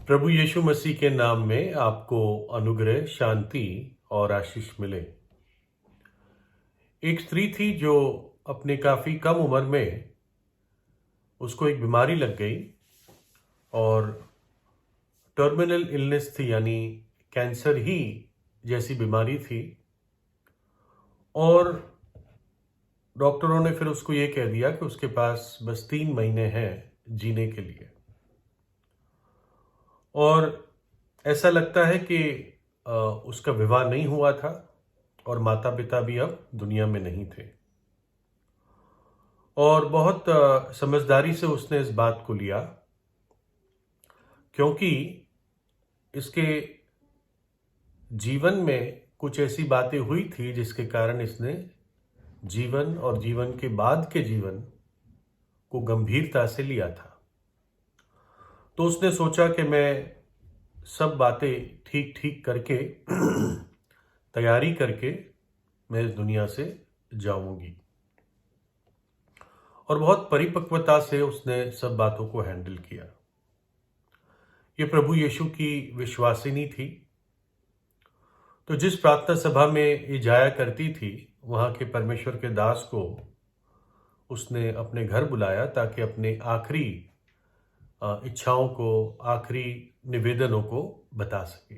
प्रभु यीशु मसीह के नाम में आपको अनुग्रह, शांति और आशीष मिले। एक स्त्री थी जो अपने काफ़ी कम उम्र में उसको एक बीमारी लग गई और टर्मिनल इलनेस थी, यानी कैंसर ही जैसी बीमारी थी। और डॉक्टरों ने फिर उसको ये कह दिया कि उसके पास बस 3 महीने हैं जीने के लिए। और ऐसा लगता है कि उसका विवाह नहीं हुआ था और माता पिता भी अब दुनिया में नहीं थे। और बहुत समझदारी से उसने इस बात को लिया, क्योंकि इसके जीवन में कुछ ऐसी बातें हुई थी जिसके कारण इसने जीवन और जीवन के बाद के जीवन को गंभीरता से लिया था। तो उसने सोचा कि मैं सब बातें ठीक ठीक करके तैयारी करके मैं इस दुनिया से जाऊंगी। और बहुत परिपक्वता से उसने सब बातों को हैंडल किया। ये प्रभु यीशु की विश्वासिनी थी। तो जिस प्रार्थना सभा में ये जाया करती थी, वहाँ के परमेश्वर के दास को उसने अपने घर बुलाया ताकि अपने आखिरी इच्छाओं को, आखिरी निवेदनों को बता सके।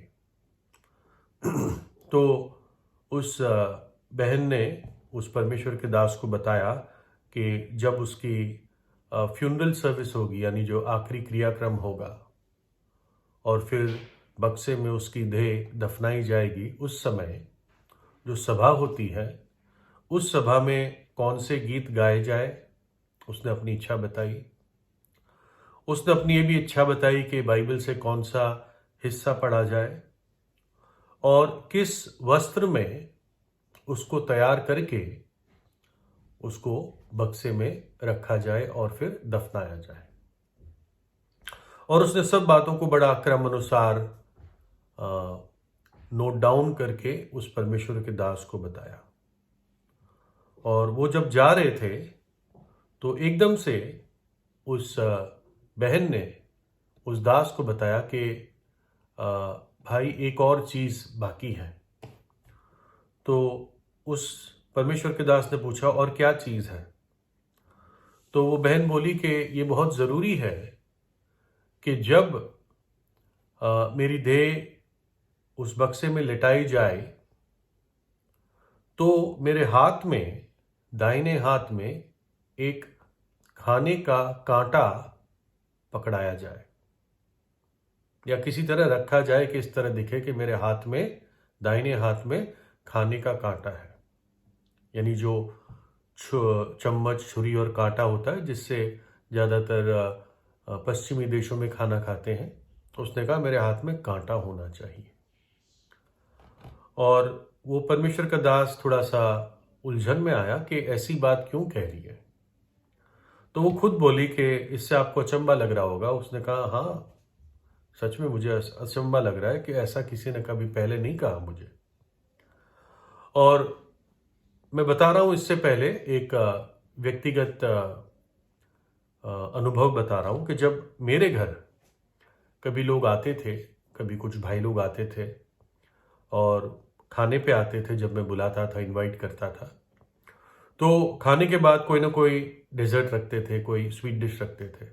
तो उस बहन ने उस परमेश्वर के दास को बताया कि जब उसकी फ्यूनरल सर्विस होगी, यानी जो आखिरी क्रियाक्रम होगा, और फिर बक्से में उसकी देह दफनाई जाएगी, उस समय जो सभा होती है, उस सभा में कौन से गीत गाए जाए, उसने अपनी इच्छा बताई। उसने अपनी ये भी इच्छा बताई कि बाइबल से कौन सा हिस्सा पढ़ा जाए और किस वस्त्र में उसको तैयार करके उसको बक्से में रखा जाए और फिर दफनाया जाए। और उसने सब बातों को बड़ा क्रम अनुसार नोट डाउन करके उस परमेश्वर के दास को बताया। और वो जब जा रहे थे तो एकदम से उस बहन ने उस दास को बताया कि भाई, एक और चीज़ बाकी है। तो उस परमेश्वर के दास ने पूछा, और क्या चीज़ है? तो वो बहन बोली कि ये बहुत ज़रूरी है कि जब मेरी देह उस बक्से में लिटाई जाए तो मेरे हाथ में, दाहिने हाथ में, एक खाने का कांटा पकड़ाया जाए या किसी तरह रखा जाए कि इस तरह दिखे कि मेरे हाथ में, दाहिने हाथ में खाने का कांटा है। यानी जो चम्मच, छुरी और कांटा होता है जिससे ज़्यादातर पश्चिमी देशों में खाना खाते हैं, तो उसने कहा मेरे हाथ में कांटा होना चाहिए। और वो परमेश्वर का दास थोड़ा सा उलझन में आया कि ऐसी बात क्यों कह रही है। तो वो खुद बोली कि इससे आपको अचंभा लग रहा होगा। उसने कहा, हाँ, सच में मुझे अचंभा लग रहा है कि ऐसा किसी ने कभी पहले नहीं कहा मुझे। और मैं बता रहा हूँ, इससे पहले एक व्यक्तिगत अनुभव बता रहा हूँ कि जब मेरे घर कभी लोग आते थे, कभी कुछ भाई लोग आते थे और खाने पे आते थे, जब मैं बुलाता था, इनवाइट करता था, तो खाने के बाद कोई ना कोई डेजर्ट रखते थे, कोई स्वीट डिश रखते थे।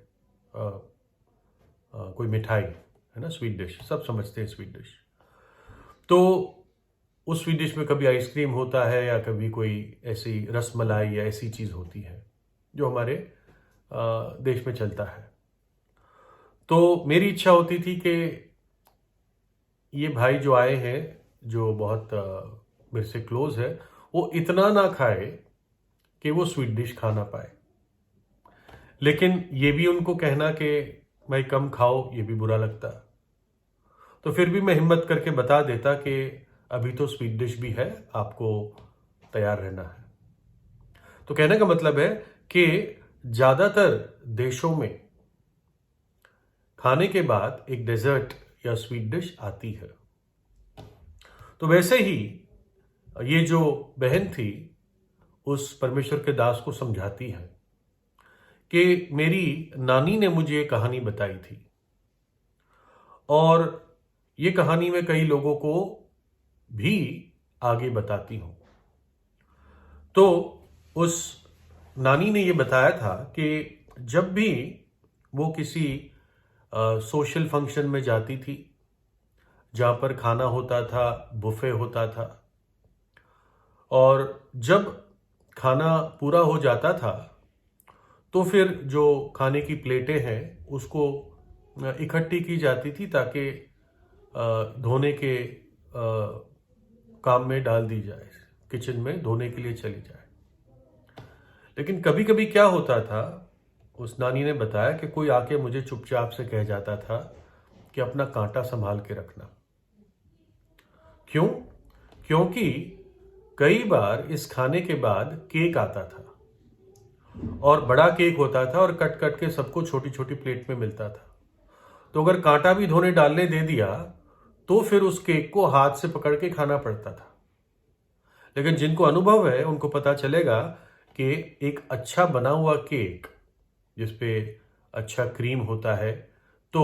कोई मिठाई, है ना, स्वीट डिश, सब समझते हैं स्वीट डिश। तो उस स्वीट डिश में कभी आइसक्रीम होता है या कभी कोई ऐसी रसमलाई या ऐसी चीज़ होती है जो हमारे देश में चलता है। तो मेरी इच्छा होती थी कि ये भाई जो आए हैं, जो बहुत मेरे से क्लोज है, वो इतना ना खाए कि वो स्वीट डिश खा ना पाए। लेकिन ये भी उनको कहना कि भाई कम खाओ, ये भी बुरा लगता। तो फिर भी मैं हिम्मत करके बता देता कि अभी तो स्वीट डिश भी है, आपको तैयार रहना है। तो कहने का मतलब है कि ज़्यादातर देशों में खाने के बाद एक डेजर्ट या स्वीट डिश आती है। तो वैसे ही ये जो बहन थी उस परमेश्वर के दास को समझाती है कि मेरी नानी ने मुझे ये कहानी बताई थी और ये कहानी मैं कई लोगों को भी आगे बताती हूं। तो उस नानी ने ये बताया था कि जब भी वो किसी सोशल फंक्शन में जाती थी जहां पर खाना होता था, बुफे होता था, और जब खाना पूरा हो जाता था तो फिर जो खाने की प्लेटें हैं उसको इकट्ठी की जाती थी ताकि धोने के काम में डाल दी जाए, किचन में धोने के लिए चली जाए। लेकिन कभी कभी क्या होता था, उस नानी ने बताया कि कोई आके मुझे चुपचाप से कह जाता था कि अपना कांटा संभाल के रखना। क्यों? क्योंकि कई बार इस खाने के बाद केक आता था और बड़ा केक होता था और कट कट के सबको छोटी छोटी प्लेट में मिलता था। तो अगर कांटा भी धोने डालने दे दिया तो फिर उस केक को हाथ से पकड़ के खाना पड़ता था। लेकिन जिनको अनुभव है उनको पता चलेगा कि एक अच्छा बना हुआ केक जिसपे अच्छा क्रीम होता है, तो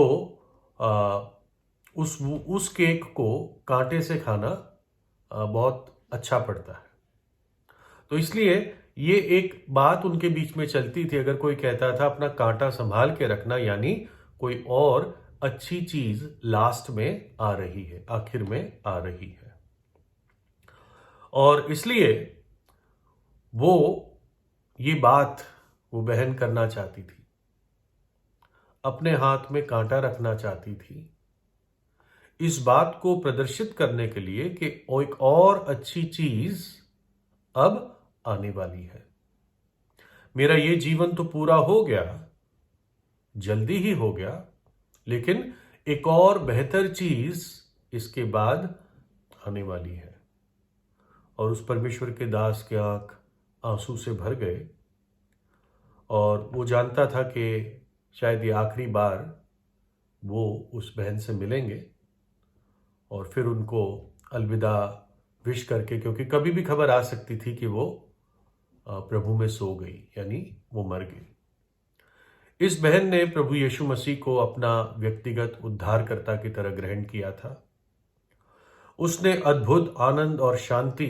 उस केक को कांटे से खाना बहुत अच्छा पड़ता है। तो इसलिए ये एक बात उनके बीच में चलती थी, अगर कोई कहता था अपना कांटा संभाल के रखना, यानी कोई और अच्छी चीज लास्ट में आ रही है, आखिर में आ रही है। और इसलिए वो ये बात वो बहन करना चाहती थी, अपने हाथ में कांटा रखना चाहती थी, इस बात को प्रदर्शित करने के लिए कि एक और अच्छी चीज अब आने वाली है। मेरा ये जीवन तो पूरा हो गया, जल्दी ही हो गया, लेकिन एक और बेहतर चीज इसके बाद आने वाली है। और उस परमेश्वर के दास के आंख आंसू से भर गए और वो जानता था कि शायद ये आखिरी बार वो उस बहन से मिलेंगे, और फिर उनको अलविदा विश करके, क्योंकि कभी भी खबर आ सकती थी कि वो प्रभु में सो गई, यानी वो मर गई। इस बहन ने प्रभु यीशु मसीह को अपना व्यक्तिगत उद्धारकर्ता की तरह ग्रहण किया था। उसने अद्भुत आनंद और शांति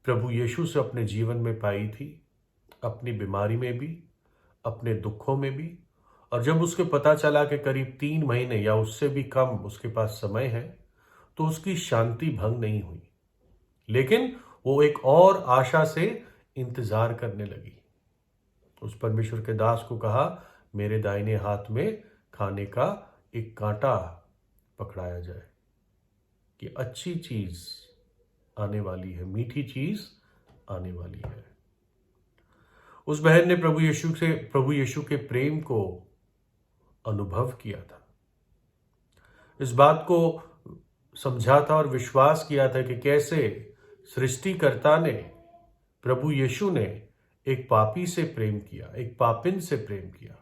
प्रभु यीशु से अपने जीवन में पाई थी, अपनी बीमारी में भी, अपने दुखों में भी। और जब उसके पता चला कि करीब 3 महीने या उससे भी कम उसके पास समय है, तो उसकी शांति भंग नहीं हुई, लेकिन वो एक और आशा से इंतजार करने लगी। उस परमेश्वर के दास को कहा, मेरे दाहिने हाथ में खाने का एक कांटा पकड़ाया जाए, कि अच्छी चीज आने वाली है, मीठी चीज आने वाली है। उस बहन ने प्रभु यीशु के प्रेम को अनुभव किया था, इस बात को समझा था और विश्वास किया था कि कैसे सृष्टिकर्ता ने, प्रभु यीशु ने एक पापी से प्रेम किया, एक पापिन से प्रेम किया,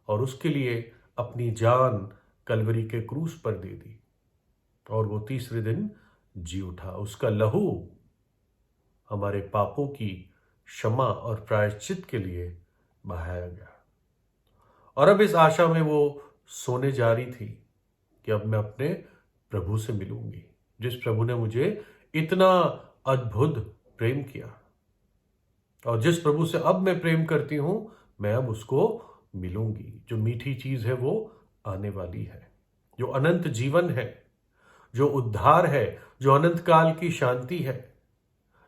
और उसके लिए अपनी जान कलवरी के क्रूस पर दे दी, और वो तीसरे दिन जी उठा। उसका लहू हमारे पापों की क्षमा और प्रायश्चित के लिए बहाया गया। और अब इस आशा में वो सोने जा रही थी कि अब मैं अपने प्रभु से मिलूंगी, जिस प्रभु ने मुझे इतना अद्भुत प्रेम किया, और जिस प्रभु से अब मैं प्रेम करती हूं, मैं अब उसको मिलूंगी। जो मीठी चीज है वो आने वाली है, जो अनंत जीवन है, जो उद्धार है, जो अनंत काल की शांति है,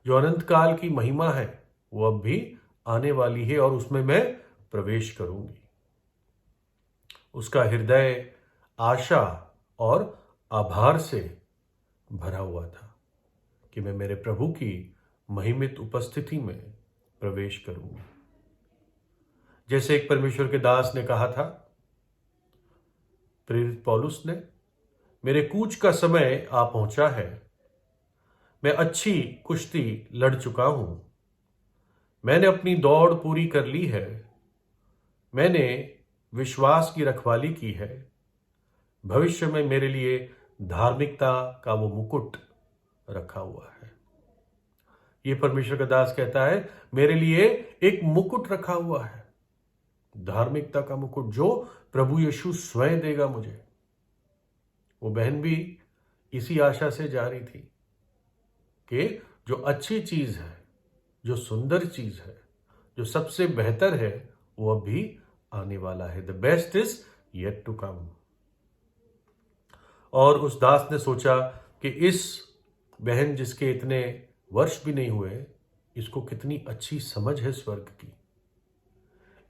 जो अनंत काल की महिमा है, वो अब भी आने वाली है, और उसमें मैं प्रवेश करूंगी। उसका हृदय आशा और आभार से भरा हुआ था कि मैं मेरे प्रभु की महिमित उपस्थिति में प्रवेश करूंगी। जैसे एक परमेश्वर के दास ने कहा था, प्रेरित पौलुस ने, मेरे कूच का समय आ पहुंचा है, मैं अच्छी कुश्ती लड़ चुका हूं, मैंने अपनी दौड़ पूरी कर ली है, मैंने विश्वास की रखवाली की है, भविष्य में मेरे लिए धार्मिकता का वो मुकुट रखा हुआ है। ये परमेश्वर का दास कहता है, मेरे लिए एक मुकुट रखा हुआ है, धार्मिकता का मुकुट, जो प्रभु यीशु स्वयं देगा मुझे। वो बहन भी इसी आशा से जा रही थी कि जो अच्छी चीज है, जो सुंदर चीज है, जो सबसे बेहतर है, वो अभी आने वाला है। The best is yet to come. और उस दास ने सोचा कि इस बहन जिसके इतने वर्ष भी नहीं हुए, इसको कितनी अच्छी समझ है स्वर्ग की।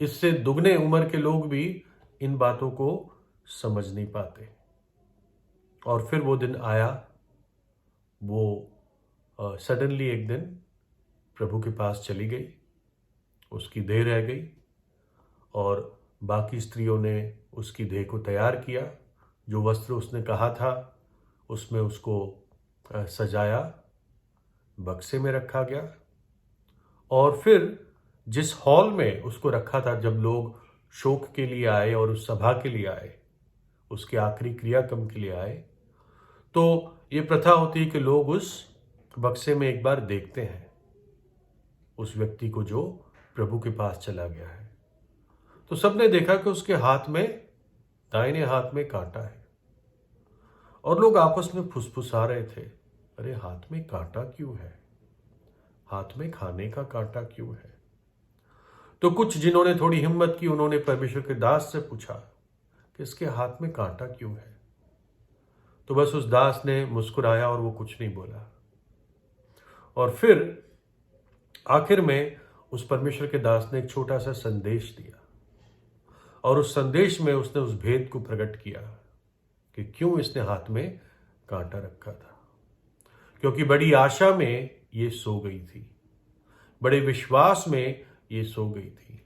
इससे दुगने उम्र के लोग भी इन बातों को समझ नहीं पाते। और फिर वो दिन आया, वो सडनली एक दिन प्रभु के पास चली गई, उसकी देह रह गई और बाकी स्त्रियों ने उसकी देह को तैयार किया। जो वस्त्र उसने कहा था उसमें उसको सजाया, बक्से में रखा गया। और फिर जिस हॉल में उसको रखा था, जब लोग शोक के लिए आए और उस सभा के लिए आए, उसके आखिरी क्रियाक्रम के लिए आए, तो ये प्रथा होती है कि लोग उस बक्से में एक बार देखते हैं उस व्यक्ति को जो प्रभु के पास चला गया है। तो सबने देखा कि उसके हाथ में, दाहिने हाथ में कांटा है। और लोग आपस में फुसफुसा रहे थे, अरे हाथ में कांटा क्यों है, हाथ में खाने का कांटा क्यों है। तो कुछ जिन्होंने थोड़ी हिम्मत की, उन्होंने परमेश्वर के दास से पूछा कि इसके हाथ में कांटा क्यों है। तो बस उस दास ने मुस्कुराया और वो कुछ नहीं बोला। और फिर आखिर में उस परमेश्वर के दास ने एक छोटा सा संदेश दिया और उस संदेश में उसने उस भेद को प्रकट किया कि क्यों इसने हाथ में कांटा रखा था। क्योंकि बड़ी आशा में ये सो गई थी, बड़े विश्वास में ये सो गई थी,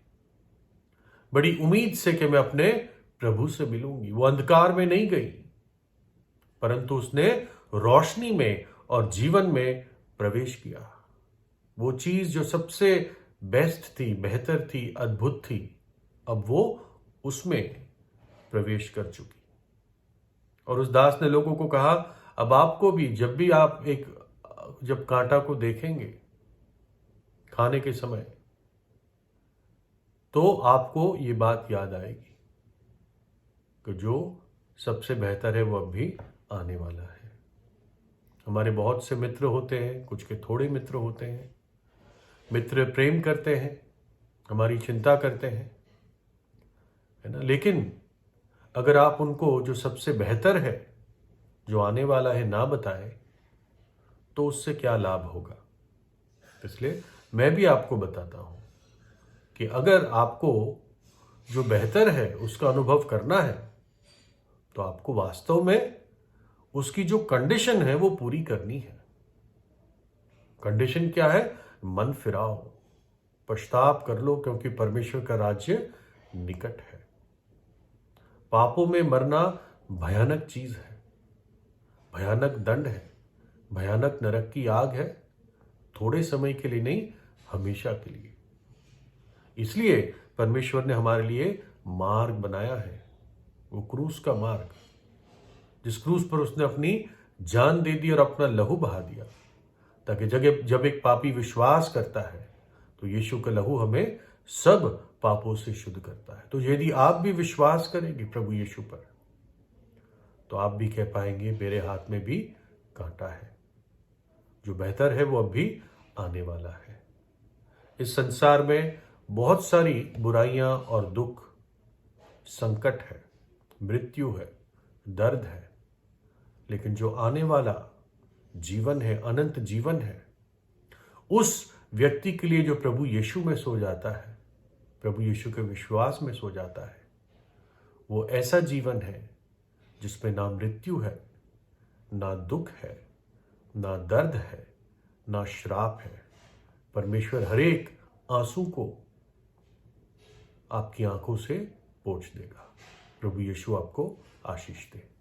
बड़ी उम्मीद से कि मैं अपने प्रभु से मिलूंगी। वो अंधकार में नहीं गई, परंतु उसने रोशनी में और जीवन में प्रवेश किया। वो चीज जो सबसे बेस्ट थी, बेहतर थी, अद्भुत थी, अब वो उसमें प्रवेश कर चुकी। और उस दास ने लोगों को कहा, अब आपको भी जब भी आप जब कांटा को देखेंगे खाने के समय, तो आपको ये बात याद आएगी कि जो सबसे बेहतर है वो अब भी आने वाला है। हमारे बहुत से मित्र होते हैं, कुछ के थोड़े मित्र होते हैं। मित्र प्रेम करते हैं, हमारी चिंता करते हैं, है ना। लेकिन अगर आप उनको जो सबसे बेहतर है, जो आने वाला है, ना बताएं, तो उससे क्या लाभ होगा। इसलिए मैं भी आपको बताता हूं कि अगर आपको जो बेहतर है उसका अनुभव करना है, तो आपको वास्तव में उसकी जो कंडीशन है वो पूरी करनी है। कंडीशन क्या है? मन फिराओ, पश्चाताप कर लो, क्योंकि परमेश्वर का राज्य निकट है। पापों में मरना भयानक चीज है, भयानक दंड है, भयानक नरक की आग है, थोड़े समय के लिए नहीं, हमेशा के लिए। इसलिए परमेश्वर ने हमारे लिए मार्ग बनाया है, वो क्रूस का मार्ग, जिस क्रूस पर उसने अपनी जान दे दी और अपना लहू बहा दिया, ताकि जब एक पापी विश्वास करता है तो यीशु का लहू हमें सब पापों से शुद्ध करता है। तो यदि आप भी विश्वास करेंगे प्रभु यीशु पर, तो आप भी कह पाएंगे मेरे हाथ में भी कांटा है, जो बेहतर है वो अब भी आने वाला है। इस संसार में बहुत सारी बुराइयां और दुख, संकट है, मृत्यु है, दर्द है, लेकिन जो आने वाला जीवन है, अनंत जीवन है, उस व्यक्ति के लिए जो प्रभु यीशु में सो जाता है, प्रभु यीशु के विश्वास में सो जाता है, वो ऐसा जीवन है जिसमें ना मृत्यु है, ना दुख है, ना दर्द है, ना श्राप है। परमेश्वर हर एक आंसू को आपकी आंखों से पोंछ देगा। प्रभु यीशु आपको आशीष दे।